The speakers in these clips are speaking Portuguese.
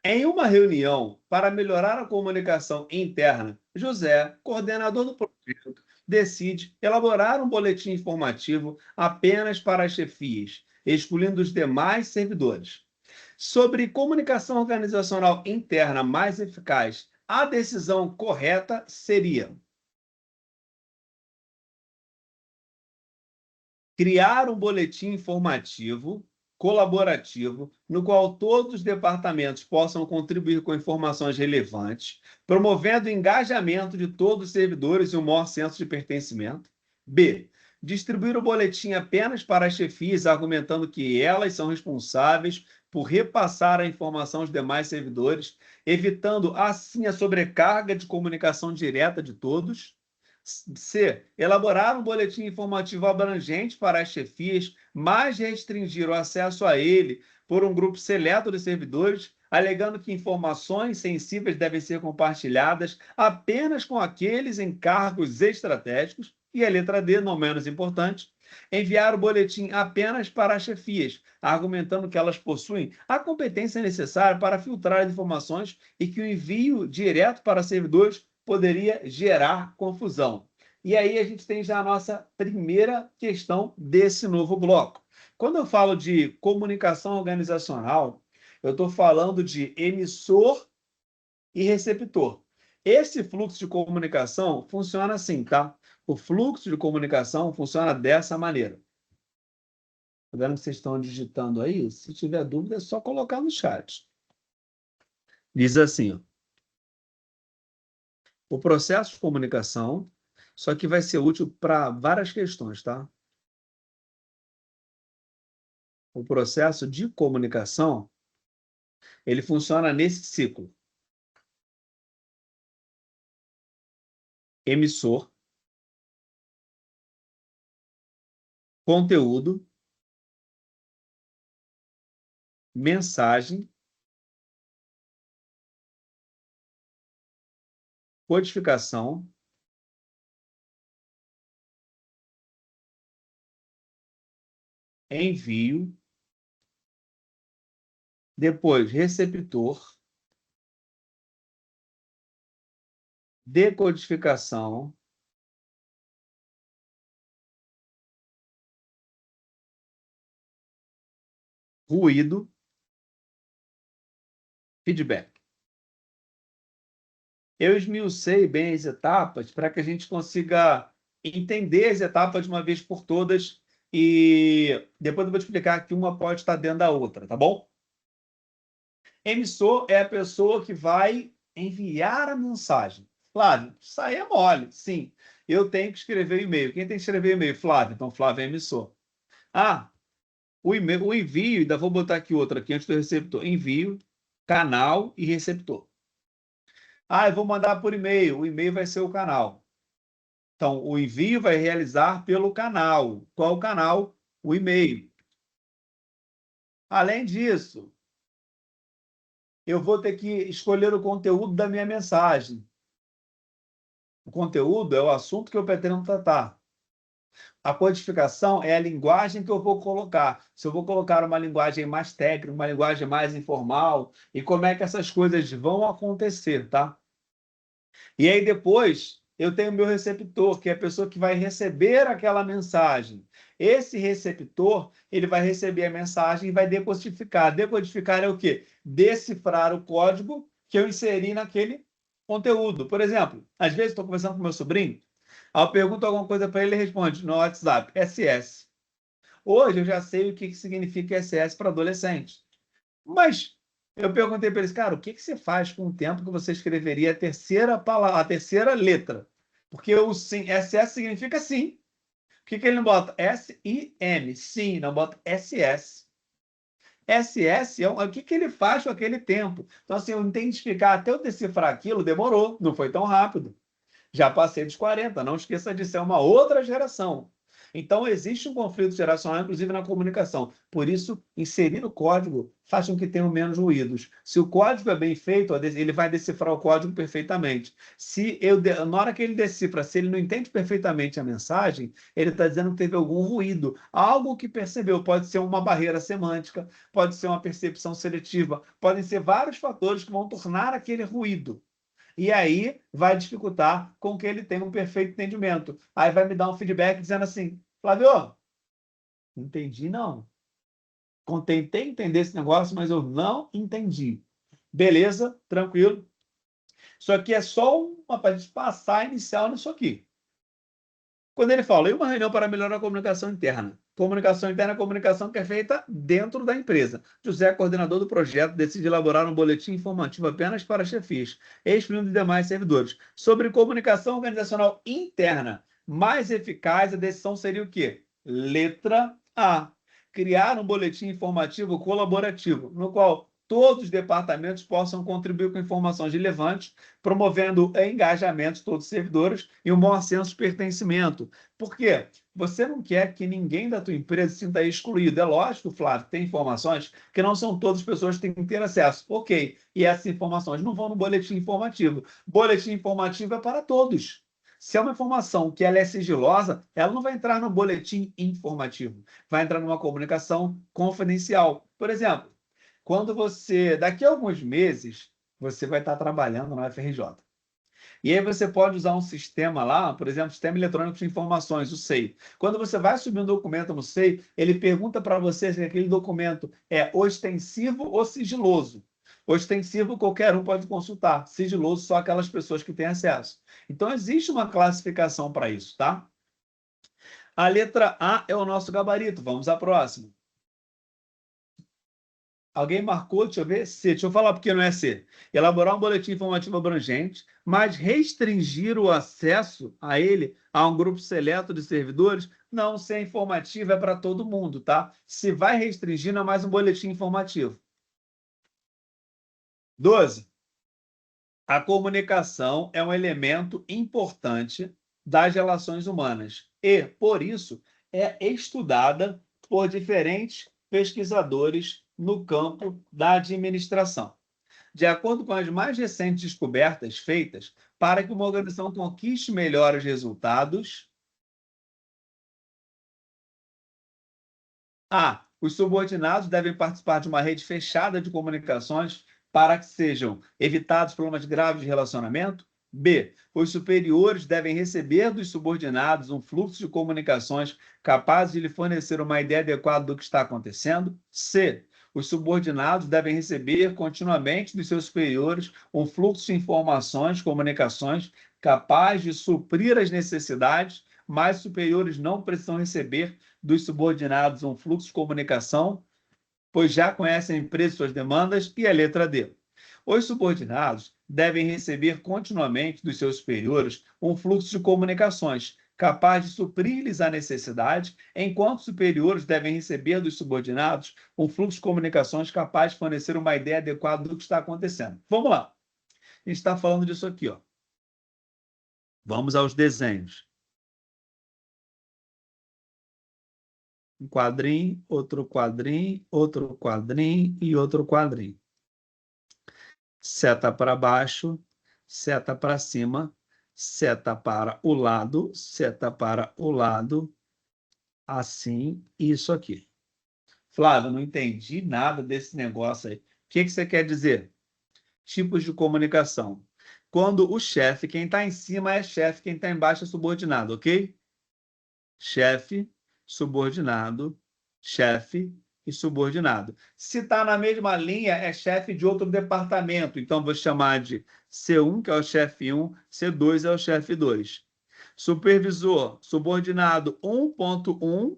Em uma reunião para melhorar a comunicação interna, José, coordenador do projeto, decide elaborar um boletim informativo apenas para as chefias, excluindo os demais servidores. Sobre comunicação organizacional interna mais eficaz, a decisão correta seria criar um boletim informativo colaborativo, no qual todos os departamentos possam contribuir com informações relevantes, promovendo o engajamento de todos os servidores e um maior senso de pertencimento. B. Distribuir o boletim apenas para as chefias, argumentando que elas são responsáveis por repassar a informação aos demais servidores, evitando assim a sobrecarga de comunicação direta de todos. C. Elaborar um boletim informativo abrangente para as chefias, mas restringir o acesso a ele por um grupo seleto de servidores, alegando que informações sensíveis devem ser compartilhadas apenas com aqueles em cargos estratégicos. E a letra D, não menos importante, enviar o boletim apenas para as chefias, argumentando que elas possuem a competência necessária para filtrar as informações e que o envio direto para servidores poderia gerar confusão. E aí a gente tem já a nossa primeira questão desse novo bloco. Quando eu falo de comunicação organizacional, eu estou falando de emissor e receptor. Esse fluxo de comunicação funciona assim, tá? O fluxo de comunicação funciona dessa maneira. Tá vendo que vocês estão digitando aí? Se tiver dúvida, é só colocar no chat. Diz assim, ó. O processo de comunicação, só que vai ser útil para várias questões, tá? O processo de comunicação, ele funciona nesse ciclo. Emissor, conteúdo, mensagem, codificação, envio, depois receptor, decodificação, ruído, feedback. Eu esmiucei bem as etapas para que a gente consiga entender as etapas de uma vez por todas e depois eu vou te explicar que uma pode estar dentro da outra, tá bom? Emissor é a pessoa que vai enviar a mensagem. Flávio, isso aí é mole. Sim, eu tenho que escrever o e-mail. Quem tem que escrever o e-mail? Flávio. Então, Flávio é emissor. Ah, o e-mail, o envio, ainda vou botar aqui outra aqui antes do receptor. Envio, canal e receptor. Ah, eu vou mandar por e-mail. O e-mail vai ser o canal. Então, o envio vai realizar pelo canal. Qual o canal? O e-mail. Além disso, eu vou ter que escolher o conteúdo da minha mensagem. O conteúdo é o assunto que eu pretendo tratar. A codificação é a linguagem que eu vou colocar. Se eu vou colocar uma linguagem mais técnica, uma linguagem mais informal, e como é que essas coisas vão acontecer, tá? E aí depois eu tenho o meu receptor, que é a pessoa que vai receber aquela mensagem. Esse receptor, ele vai receber a mensagem e vai decodificar. Decodificar é o quê? Decifrar o código que eu inseri naquele conteúdo. Por exemplo, às vezes estou conversando com meu sobrinho, aí eu pergunto alguma coisa para ele, ele responde no WhatsApp, SS. Hoje eu já sei o que significa SS para adolescente. Mas eu perguntei para eles, cara, o que você faz com o tempo que você escreveria a terceira palavra, a terceira letra? Porque o sim, SS significa sim. Por que ele não bota S-I-M? Sim, não bota SS. SS o que ele faz com aquele tempo? Então, assim, eu identificar até eu decifrar aquilo demorou, não foi tão rápido. Já passei dos 40, não esqueça de ser uma outra geração. Então, existe um conflito geracional, inclusive na comunicação. Por isso, inserir o código faz com que tenham menos ruídos. Se o código é bem feito, ele vai decifrar o código perfeitamente. Na hora que ele decifra, se ele não entende perfeitamente a mensagem, ele está dizendo que teve algum ruído, algo que percebeu. Pode ser uma barreira semântica, pode ser uma percepção seletiva, podem ser vários fatores que vão tornar aquele ruído. E aí vai dificultar com que ele tenha um perfeito entendimento. Aí vai me dar um feedback dizendo assim, Flávio, entendi não. Tentei entender esse negócio, mas eu não entendi. Beleza, tranquilo. Isso aqui é só para a gente passar inicial nisso aqui. Quando ele fala, e uma reunião para melhorar a comunicação interna? Comunicação interna é a comunicação que é feita dentro da empresa. José, coordenador do projeto, decide elaborar um boletim informativo apenas para chefias, excluindo demais servidores. Sobre comunicação organizacional interna, mais eficaz, a decisão seria o quê? Letra A. Criar um boletim informativo colaborativo, no qual todos os departamentos possam contribuir com informações relevantes, promovendo engajamento de todos os servidores e um bom senso de pertencimento. Por quê? Você não quer que ninguém da tua empresa se sinta excluído. É lógico, Flávio, tem informações que não são todas as pessoas que têm que ter acesso. Ok, e essas informações não vão no boletim informativo. Boletim informativo é para todos. Se é uma informação que ela é sigilosa, ela não vai entrar no boletim informativo. Vai entrar numa comunicação confidencial. Por exemplo, quando daqui a alguns meses, você vai estar trabalhando na UFRJ. E aí você pode usar um sistema lá, por exemplo, Sistema Eletrônico de Informações, o SEI. Quando você vai subir um documento no SEI, ele pergunta para você se aquele documento é ostensivo ou sigiloso. Ostensivo qualquer um pode consultar, sigiloso só aquelas pessoas que têm acesso. Então existe uma classificação para isso, tá? A letra A é o nosso gabarito. Vamos à próxima. Alguém marcou, deixa eu ver, C. Deixa eu falar porque não é C. Elaborar um boletim informativo abrangente, mas restringir o acesso a ele a um grupo seleto de servidores. Não, se é informativo é para todo mundo, tá? Se vai restringir, não é mais um boletim informativo. 12. A comunicação é um elemento importante das relações humanas e, por isso, é estudada por diferentes pesquisadores no campo da administração. De acordo com as mais recentes descobertas feitas, para que uma organização conquiste melhores resultados, A. Os subordinados devem participar de uma rede fechada de comunicações para que sejam evitados problemas graves de relacionamento. B. Os superiores devem receber dos subordinados um fluxo de comunicações capaz de lhe fornecer uma ideia adequada do que está acontecendo. C. Os subordinados devem receber continuamente dos seus superiores um fluxo de informações, comunicações capaz de suprir as necessidades, mas superiores não precisam receber dos subordinados um fluxo de comunicação, pois já conhecem a empresa e suas demandas. E a letra D. Os subordinados devem receber continuamente dos seus superiores um fluxo de comunicações capaz de suprir-lhes a necessidade, enquanto os superiores devem receber dos subordinados um fluxo de comunicações capaz de fornecer uma ideia adequada do que está acontecendo. Vamos lá. A gente está falando disso aqui, ó. Vamos aos desenhos. Um quadrinho, outro quadrinho, outro quadrinho e outro quadrinho. Seta para baixo, seta para cima, seta para o lado, seta para o lado, assim, isso aqui. Flávio, não entendi nada desse negócio aí. O que você quer dizer? Tipos de comunicação. Quando o chefe, quem está em cima é chefe, quem está embaixo é subordinado, ok? Chefe, subordinado, chefe e subordinado. Se está na mesma linha, é chefe de outro departamento. Então, vou chamar de C1, que é o chefe 1, C2 é o chefe 2. Supervisor, subordinado 1.1,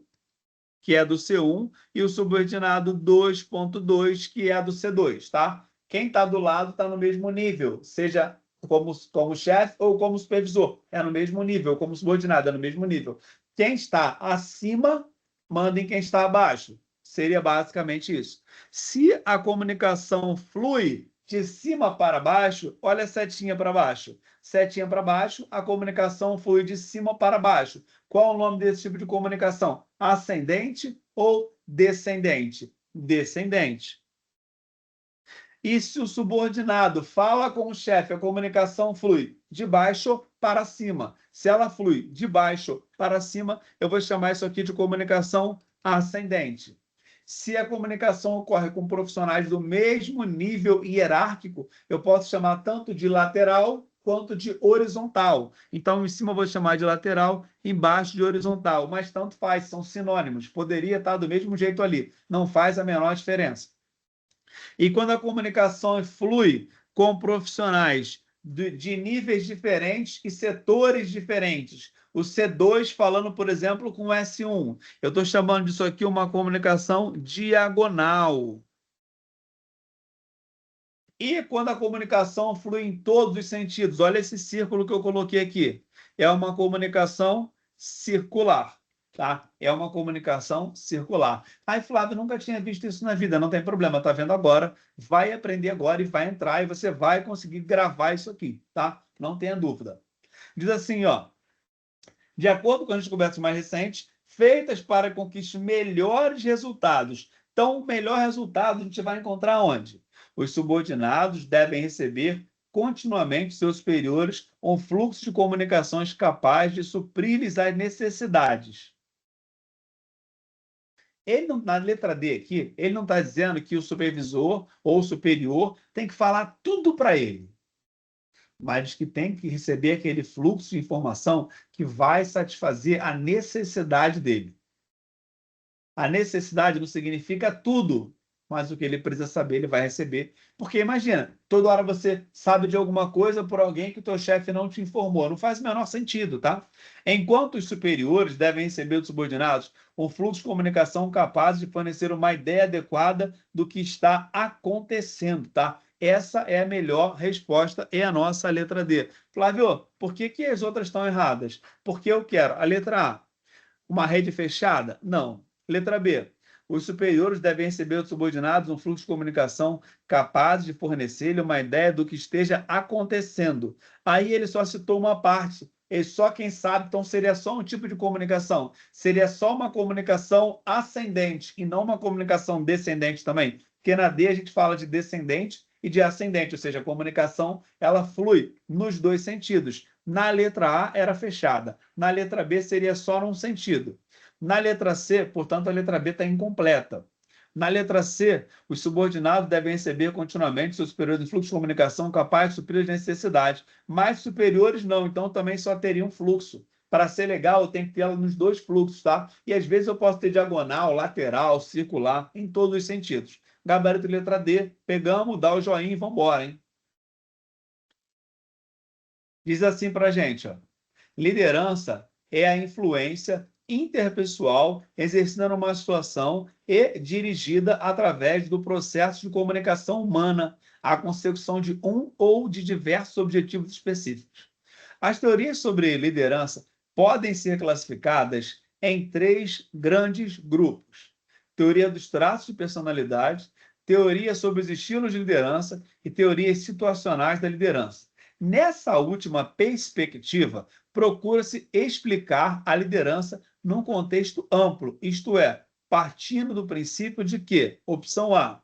que é do C1, e o subordinado 2.2, que é do C2, tá? Quem está do lado está no mesmo nível, seja como chefe ou como supervisor. É no mesmo nível, como subordinado, é no mesmo nível. Quem está acima, manda em quem está abaixo. Seria basicamente isso. Se a comunicação flui de cima para baixo, olha a setinha para baixo. Setinha para baixo, a comunicação flui de cima para baixo. Qual o nome desse tipo de comunicação? Ascendente ou descendente? Descendente. E se o subordinado fala com o chefe, a comunicação flui de baixo para cima. Se ela flui de baixo para cima, eu vou chamar isso aqui de comunicação ascendente. Se a comunicação ocorre com profissionais do mesmo nível hierárquico, eu posso chamar tanto de lateral quanto de horizontal. Então, em cima eu vou chamar de lateral, embaixo de horizontal, mas tanto faz, são sinônimos. Poderia estar do mesmo jeito ali, não faz a menor diferença. E quando a comunicação flui com profissionais de níveis diferentes e setores diferentes, o C2 falando, por exemplo, com o S1, eu estou chamando disso aqui uma comunicação diagonal. E quando a comunicação flui em todos os sentidos, olha esse círculo que eu coloquei aqui, é uma comunicação circular. Tá? É uma comunicação circular. Ai, Flávio, nunca tinha visto isso na vida. Não tem problema, tá vendo agora. Vai aprender agora e vai entrar e você vai conseguir gravar isso aqui, tá? Não tenha dúvida. Diz assim, ó. De acordo com as descobertas mais recentes, feitas para que conquiste melhores resultados. Então, o melhor resultado a gente vai encontrar onde? Os subordinados devem receber continuamente seus superiores um fluxo de comunicações capaz de suprir-lhes as necessidades. Ele não, na letra D aqui, ele não está dizendo que o supervisor ou o superior tem que falar tudo para ele, mas que tem que receber aquele fluxo de informação que vai satisfazer a necessidade dele. A necessidade não significa tudo, mas o que ele precisa saber, ele vai receber. Porque imagina, toda hora você sabe de alguma coisa por alguém que o teu chefe não te informou. Não faz o menor sentido, tá? Enquanto os superiores devem receber dos subordinados um fluxo de comunicação capaz de fornecer uma ideia adequada do que está acontecendo, tá? Essa é a melhor resposta, é a nossa letra D. Flávio, por que que as outras estão erradas? Porque eu quero a letra A, uma rede fechada? Não. Letra B. Os superiores devem receber dos subordinados um fluxo de comunicação capaz de fornecer-lhe uma ideia do que esteja acontecendo. Aí ele só citou uma parte. Ele só quem sabe, então seria só um tipo de comunicação. Seria só uma comunicação ascendente e não uma comunicação descendente também. Porque na D a gente fala de descendente e de ascendente, ou seja, a comunicação ela flui nos dois sentidos. Na letra A era fechada, na letra B seria só num sentido. Na letra C, portanto, a letra B está incompleta. Na letra C, os subordinados devem receber continuamente seus superiores em fluxo de comunicação capaz de suprir as necessidades, mas superiores não, então também só teriam fluxo. Para ser legal, eu tenho que ter ela nos dois fluxos, tá? E às vezes eu posso ter diagonal, lateral, circular, em todos os sentidos. Gabarito letra D, pegamos, dá o joinha e vamos embora, hein? Diz assim para a gente, ó. Liderança é a influência interpessoal exercida numa situação e dirigida através do processo de comunicação humana, a consecução de um ou de diversos objetivos específicos. As teorias sobre liderança podem ser classificadas em três grandes grupos: teoria dos traços de personalidade, teoria sobre os estilos de liderança e teorias situacionais da liderança. Nessa última perspectiva, procura-se explicar a liderança num contexto amplo, isto é, partindo do princípio de que, opção A,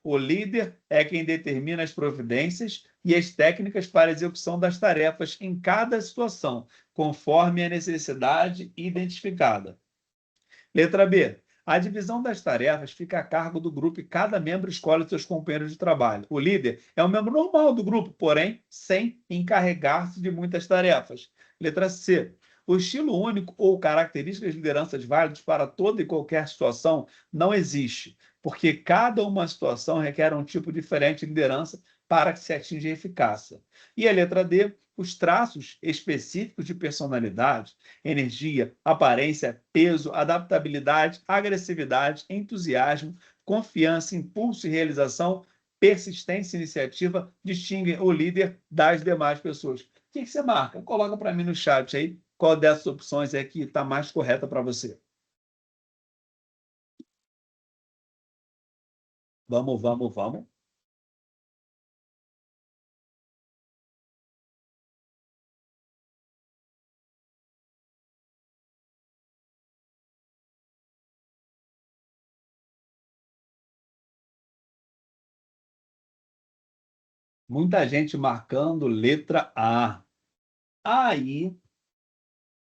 o líder é quem determina as providências e as técnicas para a execução das tarefas em cada situação, conforme a necessidade identificada. Letra B. A divisão das tarefas fica a cargo do grupo e cada membro escolhe seus companheiros de trabalho. O líder é um membro normal do grupo, porém sem encarregar-se de muitas tarefas. Letra C. O estilo único ou características de lideranças válidas para toda e qualquer situação não existe, porque cada uma situação requer um tipo diferente de liderança para que se atinja a eficácia. E a letra D. Os traços específicos de personalidade, energia, aparência, peso, adaptabilidade, agressividade, entusiasmo, confiança, impulso e realização, persistência e iniciativa distinguem o líder das demais pessoas. O que você marca? Coloca para mim no chat aí qual dessas opções é que está mais correta para você. Vamos, vamos, vamos. Muita gente marcando letra A. Aí,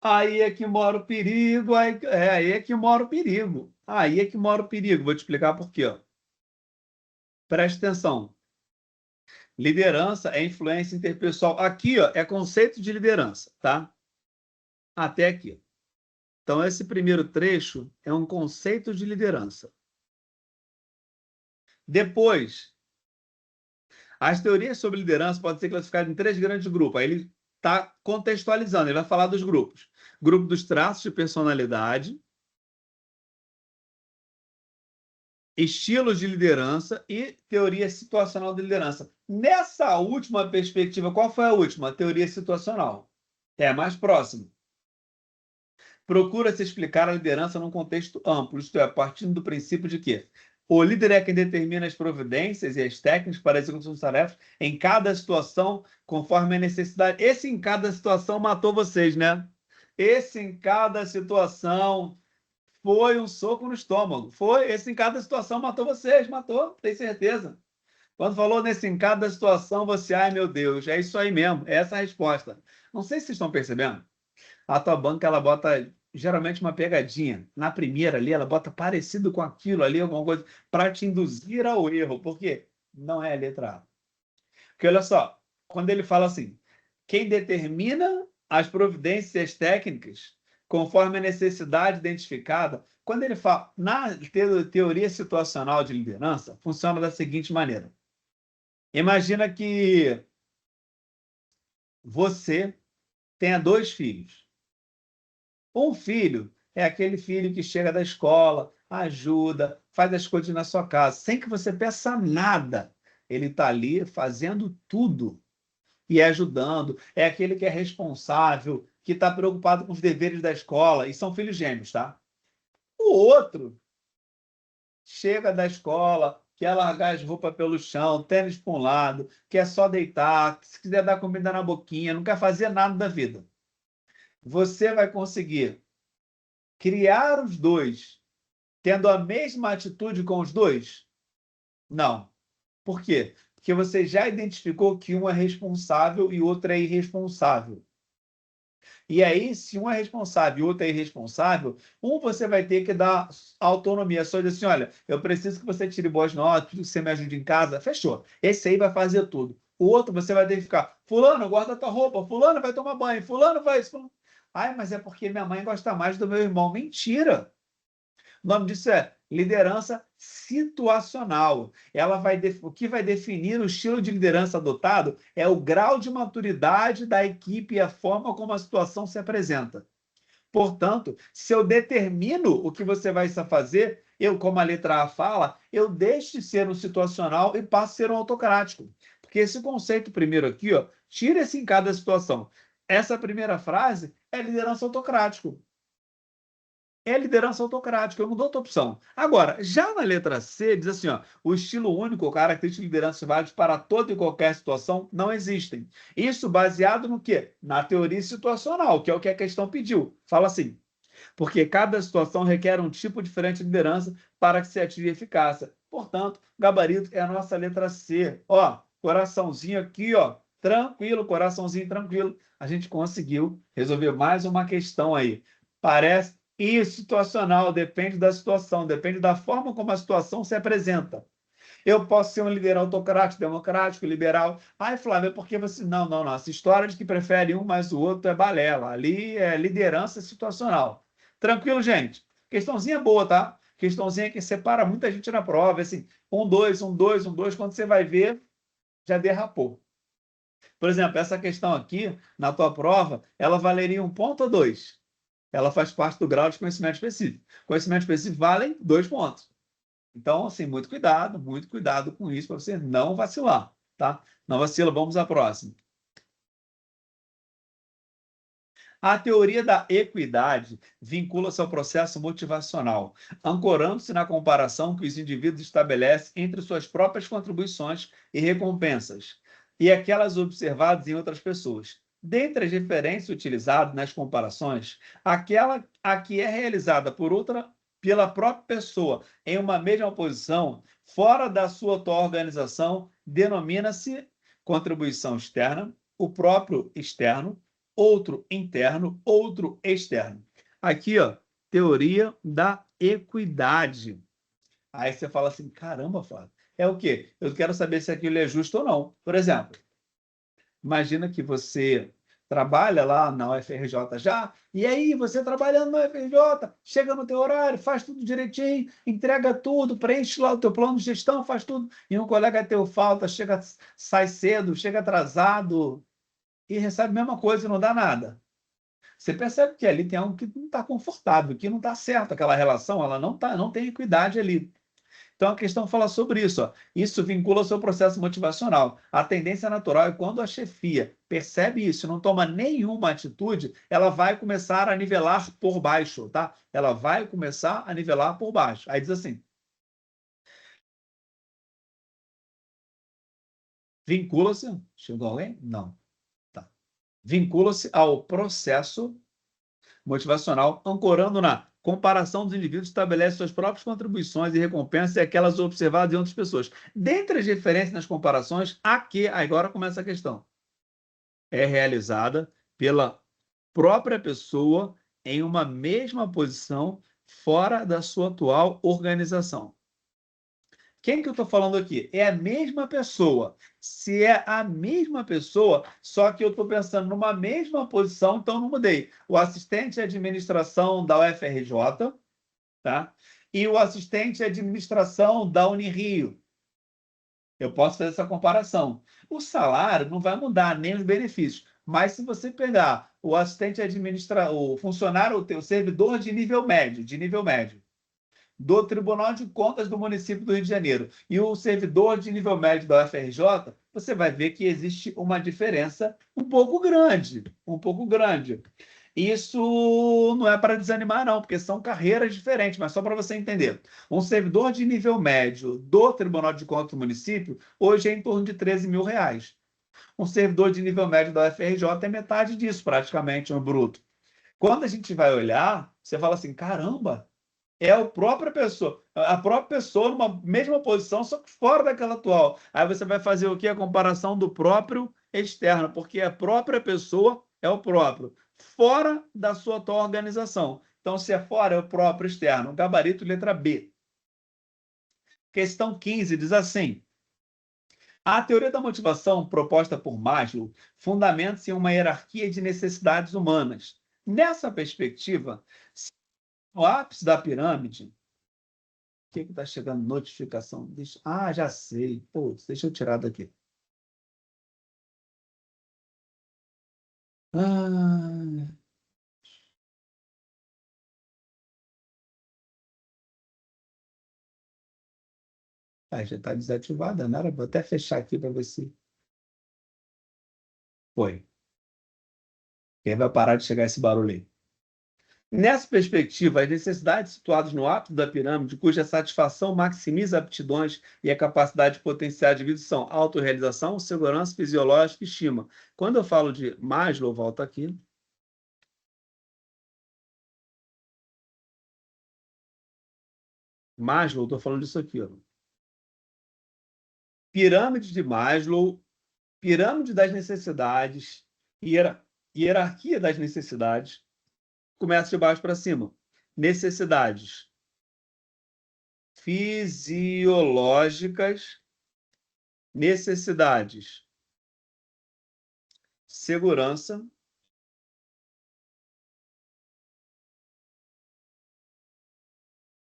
aí é que mora o perigo, aí é que mora o perigo. Aí é que mora o perigo. Vou te explicar por quê, ó. Presta atenção. Liderança é influência interpessoal. Aqui, ó, é conceito de liderança, tá? Até aqui. Então, esse primeiro trecho é um conceito de liderança. Depois, as teorias sobre liderança podem ser classificadas em três grandes grupos. Aí ele está contextualizando, ele vai falar dos grupos. Grupo dos traços de personalidade, estilos de liderança e teoria situacional de liderança. Nessa última perspectiva, qual foi a última? Teoria situacional. É a mais próxima. Procura-se explicar a liderança num contexto amplo, isto é, partindo do princípio de que o líder é quem determina as providências e as técnicas para a execução das tarefas em cada situação, conforme a necessidade. Esse em cada situação matou vocês, né? Esse em cada situação foi um soco no estômago. Foi, esse em cada situação matou vocês, matou, tenho certeza. Quando falou nesse em cada situação, você, ai meu Deus, é isso aí mesmo, é essa a resposta. Não sei se vocês estão percebendo. A tua banca, ela bota geralmente uma pegadinha. Na primeira ali, ela bota parecido com aquilo ali, alguma coisa, para te induzir ao erro. Por quê? Não é a letra A. Porque olha só, quando ele fala assim, quem determina as providências técnicas conforme a necessidade identificada, quando ele fala na teoria situacional de liderança, funciona da seguinte maneira. Imagina que você tenha dois filhos. Um filho é aquele filho que chega da escola, ajuda, faz as coisas na sua casa, sem que você peça nada. Ele está ali fazendo tudo e ajudando. É aquele que é responsável, que está preocupado com os deveres da escola, e são filhos gêmeos, tá? O outro chega da escola, quer largar as roupas pelo chão, tênis para um lado, quer só deitar, se quiser dar comida na boquinha, não quer fazer nada da vida. Você vai conseguir criar os dois tendo a mesma atitude com os dois? Não. Por quê? Porque você já identificou que um é responsável e o outro é irresponsável. E aí, se um é responsável e o outro é irresponsável, um você vai ter que dar autonomia. Só dizer assim, olha, eu preciso que você tire boas notas, que você me ajude em casa. Fechou. Esse aí vai fazer tudo. O outro você vai ter que ficar, fulano, guarda tua roupa, fulano vai tomar banho, fulano vai... Fulano... Ai, mas é porque minha mãe gosta mais do meu irmão. Mentira! O nome disso é liderança situacional. O que vai definir o estilo de liderança adotado é o grau de maturidade da equipe e a forma como a situação se apresenta. Portanto, se eu determino o que você vai fazer, eu, como a letra A fala, eu deixo de ser um situacional e passo a ser um autocrático. Porque esse conceito primeiro aqui, ó, tira-se em cada situação. Essa primeira frase é liderança autocrático. É liderança autocrática, eu não dou outra opção. Agora, já na letra C, diz assim, ó, o estilo único, características de liderança válidas para toda e qualquer situação não existem. Isso baseado no quê? Na teoria situacional, que é o que a questão pediu. Fala assim, porque cada situação requer um tipo diferente de liderança para que se ative eficácia. Portanto, gabarito é a nossa letra C. Ó, coraçãozinho aqui, ó, tranquilo, coraçãozinho tranquilo. A gente conseguiu resolver mais uma questão aí. Parece e situacional, depende da situação, depende da forma como a situação se apresenta. Eu posso ser um líder autocrático, democrático, liberal. Ai, Flávio, é porque você. Não, não, não. Essa história de que prefere um, mas o outro é balela. Ali é liderança situacional. Tranquilo, gente? Questãozinha boa, tá? Questãozinha que separa muita gente na prova. Assim, um, dois, um, dois, um, dois. Quando você vai ver, já derrapou. Por exemplo, essa questão aqui, na tua prova, ela valeria 1,2. Ela faz parte do grau de conhecimento específico. Conhecimento específico vale 2 pontos. Então, assim, muito cuidado com isso para você não vacilar, tá? Não vacila, vamos à próxima. A teoria da equidade vincula-se ao processo motivacional, ancorando-se na comparação que os indivíduos estabelecem entre suas próprias contribuições e recompensas e aquelas observadas em outras pessoas. Dentre as referências utilizadas nas comparações, aquela a que é realizada por outra pela própria pessoa em uma mesma posição, fora da sua atual organização, denomina-se contribuição externa, o próprio externo, outro interno, outro externo. Aqui, ó, teoria da equidade. Aí você fala assim, caramba, Flávio, é o quê? Eu quero saber se aquilo é justo ou não. Por exemplo, imagina que você trabalha lá na UFRJ já, e aí você trabalhando na UFRJ, chega no teu horário, faz tudo direitinho, entrega tudo, preenche lá o teu plano de gestão, faz tudo, e um colega teu falta, chega, sai cedo, chega atrasado, e recebe a mesma coisa e não dá nada. Você percebe que ali tem algo que não está confortável, que não está certo, aquela relação, ela não tem equidade ali. Então, a questão fala sobre isso. Ó. Isso vincula o seu processo motivacional. A tendência natural é quando a chefia percebe isso, não toma nenhuma atitude, ela vai começar a nivelar por baixo, tá? Ela vai começar a nivelar por baixo. Aí diz assim, vincula-se... Chegou alguém? Não. Tá. Vincula-se ao processo motivacional, ancorando na comparação dos indivíduos, estabelece suas próprias contribuições e recompensas e aquelas observadas em outras pessoas. Dentre as referências nas comparações, a que, agora começa a questão, é realizada pela própria pessoa em uma mesma posição fora da sua atual organização. Quem que eu estou falando aqui? É a mesma pessoa. Se é a mesma pessoa, só que eu estou pensando numa mesma posição, então não mudei. O assistente de administração da UFRJ, tá? E o assistente de administração da Unirio. Eu posso fazer essa comparação. O salário não vai mudar, nem os benefícios. Mas se você pegar o assistente o funcionário, o servidor de nível médio, do Tribunal de Contas do município do Rio de Janeiro e o servidor de nível médio da UFRJ, você vai ver que existe uma diferença um pouco grande, Isso não é para desanimar, não, porque são carreiras diferentes, mas só para você entender. Um servidor de nível médio do Tribunal de Contas do município, hoje é em torno de R$ 13.000. Um servidor de nível médio da UFRJ é metade disso, praticamente, no bruto. Quando a gente vai olhar, você fala assim, caramba, é a própria pessoa numa mesma posição, só que fora daquela atual. Aí você vai fazer o quê? A comparação do próprio externo, porque a própria pessoa é o próprio, fora da sua atual organização. Então, se é fora, é o próprio externo. Gabarito, letra B. Questão 15 diz assim: a teoria da motivação proposta por Maslow fundamenta-se em uma hierarquia de necessidades humanas. Nessa perspectiva, no ápice da pirâmide, o que está chegando? Notificação. Ah, já sei. Pô, deixa eu tirar daqui. Ah, já está desativada, né? Vou até fechar aqui para ver se foi. E aí vai parar de chegar esse barulho aí. Nessa perspectiva, as necessidades situadas no ápice da pirâmide, cuja satisfação maximiza aptidões e a capacidade potencial de vida são autorrealização, segurança fisiológica e estima. Quando eu falo de Maslow, volto aqui. Maslow, estou falando disso aqui, ó. Pirâmide de Maslow, pirâmide das necessidades, hierarquia das necessidades, começa de baixo para cima. Necessidades fisiológicas, necessidades, segurança,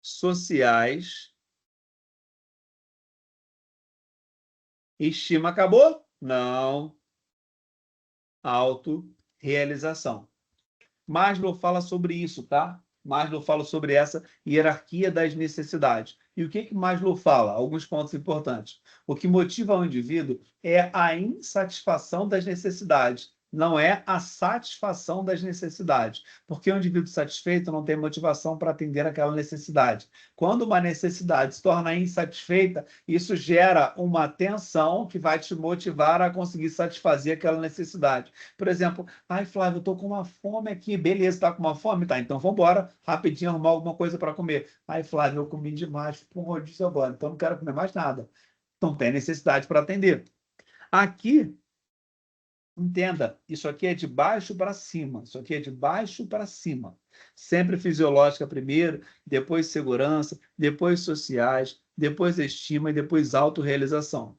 sociais, estima. Acabou? Não. Autorrealização. Maslow fala sobre isso, tá? Maslow fala sobre essa hierarquia das necessidades. E o que Maslow fala? Alguns pontos importantes. O que motiva o indivíduo é a insatisfação das necessidades, não é a satisfação das necessidades. Porque o indivíduo satisfeito não tem motivação para atender aquela necessidade. Quando uma necessidade se torna insatisfeita, isso gera uma tensão que vai te motivar a conseguir satisfazer aquela necessidade. Por exemplo, ai, Flávio, eu estou com uma fome aqui. Beleza, está com uma fome? Tá, então vamos embora rapidinho arrumar alguma coisa para comer. Ai, Flávio, eu comi demais, com rodízio agora, então não quero comer mais nada. Não tem necessidade para atender. Aqui, entenda, isso aqui é de baixo para cima. Isso aqui é de baixo para cima. Sempre fisiológica primeiro, depois segurança, depois sociais, depois estima e depois autorrealização.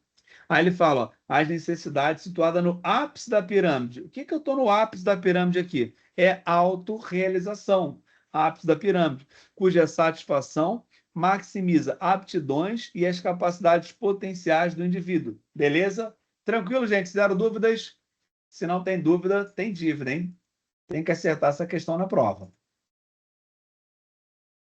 Aí ele fala, ó, as necessidades situadas no ápice da pirâmide. O que eu estou no ápice da pirâmide aqui? É autorrealização, ápice da pirâmide, cuja satisfação maximiza aptidões e as capacidades potenciais do indivíduo. Beleza? Tranquilo, gente? Se deram dúvidas? Se não tem dúvida, tem dívida, hein? Tem que acertar essa questão na prova.